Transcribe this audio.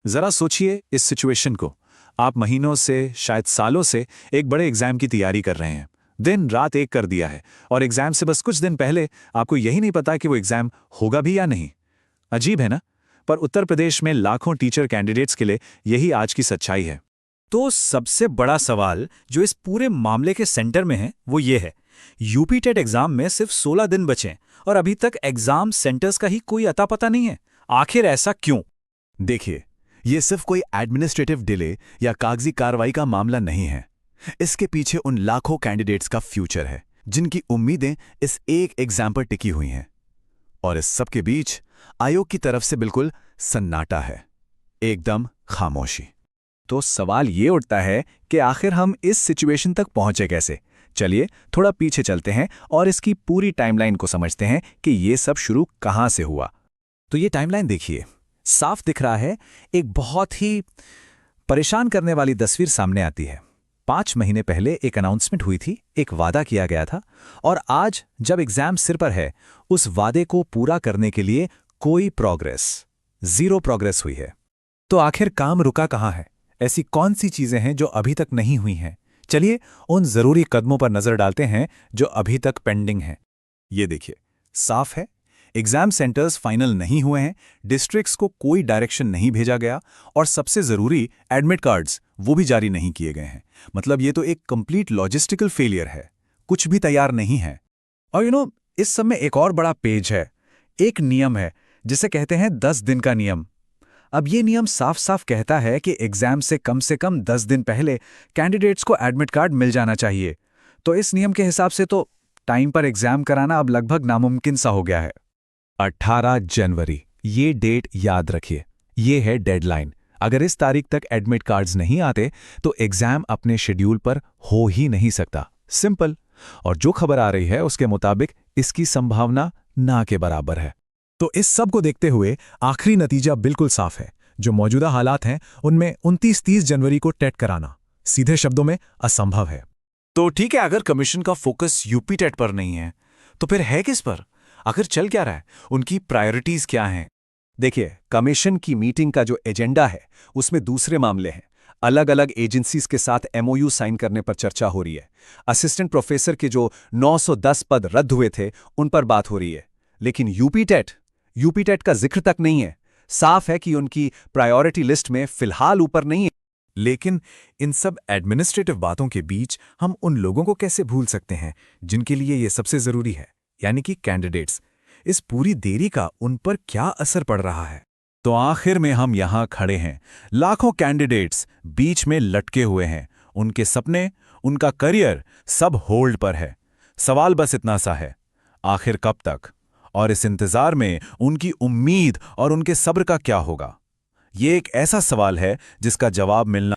जरा सोचिए इस सिचुएशन को। आप महीनों से, शायद सालों से एक बड़े एग्जाम की तैयारी कर रहे हैं। दिन रात एक कर दिया है और एग्जाम से बस कुछ दिन पहले आपको यही नहीं पता कि वो एग्जाम होगा भी या नहीं। अजीब है ना? पर उत्तर प्रदेश में लाखों टीचर कैंडिडेट्स के लिए यही आज की सच्चाई है। तो सबसे बड़ा सवाल जो इस पूरे मामले के सेंटर में है वो ये है, यूपी टेट एग्जाम में सिर्फ 16 दिन बचे और अभी तक एग्जाम सेंटर्स का ही कोई अता पता नहीं है। आखिर ऐसा क्यों? देखिए, ये सिर्फ कोई एडमिनिस्ट्रेटिव डिले या कागजी कार्रवाई का मामला नहीं है। इसके पीछे उन लाखों कैंडिडेट्स का फ्यूचर है जिनकी उम्मीदें इस एक एग्जाम पर टिकी हुई हैं। और इस सब के बीच आयोग की तरफ से बिल्कुल सन्नाटा है, एकदम खामोशी। तो सवाल ये उठता है कि आखिर हम इस सिचुएशन तक पहुंचे कैसे। चलिए थोड़ा पीछे चलते हैं और इसकी पूरी टाइमलाइन को समझते हैं कि ये सब शुरू कहां से हुआ। तो ये टाइमलाइन देखिए, साफ दिख रहा है, एक बहुत ही परेशान करने वाली तस्वीर सामने आती है। 5 महीने पहले एक अनाउंसमेंट हुई थी, एक वादा किया गया था, और आज जब एग्जाम सिर पर है, उस वादे को पूरा करने के लिए कोई प्रोग्रेस, जीरो प्रोग्रेस हुई है। तो आखिर काम रुका कहाँ है? ऐसी कौन सी चीजें हैं जो अभी तक नहीं हुई हैं? चलिए उन जरूरी कदमों पर नजर डालते हैं जो अभी तक पेंडिंग हैं। ये देखिए, साफ है, एग्जाम सेंटर्स फाइनल नहीं हुए हैं, डिस्ट्रिक्ट्स को कोई डायरेक्शन नहीं भेजा गया, और सबसे जरूरी एडमिट कार्ड्स वो भी जारी नहीं किए गए हैं। मतलब ये तो एक कंप्लीट लॉजिस्टिकल फेलियर है, कुछ भी तैयार नहीं है। और इस सब में एक और बड़ा पेज है, एक नियम है जिसे कहते हैं 10 दिन का नियम। अब ये नियम साफ साफ कहता है कि एग्जाम से कम 10 दिन पहले कैंडिडेट्स को एडमिट कार्ड मिल जाना चाहिए। तो इस नियम के हिसाब से तो टाइम पर एग्जाम कराना अब लगभग नामुमकिन सा हो गया है। 18 जनवरी, ये डेट याद रखिए, ये है डेडलाइन। अगर इस तारीख तक एडमिट कार्ड्स नहीं आते तो एग्जाम अपने शेड्यूल पर हो ही नहीं सकता, सिंपल। और जो खबर आ रही है उसके मुताबिक इसकी संभावना ना के बराबर है। तो इस सब को देखते हुए आखिरी नतीजा बिल्कुल साफ है। जो मौजूदा हालात हैं उनमें 29-30 जनवरी को टेट कराना सीधे शब्दों में असंभव है। तो ठीक है, अगर कमीशन का फोकस यूपी टेट पर नहीं है तो फिर है किस पर? आखिर चल क्या रहा है? उनकी प्रायोरिटीज क्या हैं? देखिए, कमीशन की मीटिंग का जो एजेंडा है उसमें दूसरे मामले हैं। अलग अलग एजेंसीज के साथ एमओयू साइन करने पर चर्चा हो रही है। असिस्टेंट प्रोफेसर के जो 910 पद रद्द हुए थे उन पर बात हो रही है। लेकिन यूपी टेट का जिक्र तक नहीं है। साफ है कि उनकी प्रायोरिटी लिस्ट में फिलहाल ऊपर नहीं है। लेकिन इन सब एडमिनिस्ट्रेटिव बातों के बीच हम उन लोगों को कैसे भूल सकते हैं जिनके लिए ये सबसे जरूरी है, यानी कि कैंडिडेट्स। इस पूरी देरी का उन पर क्या असर पड़ रहा है? तो आखिर में हम यहां खड़े हैं, लाखों कैंडिडेट्स बीच में लटके हुए हैं। उनके सपने, उनका करियर सब होल्ड पर है। सवाल बस इतना सा है, आखिर कब तक? और इस इंतजार में उनकी उम्मीद और उनके सब्र का क्या होगा? ये एक ऐसा सवाल है जिसका जवाब मिलना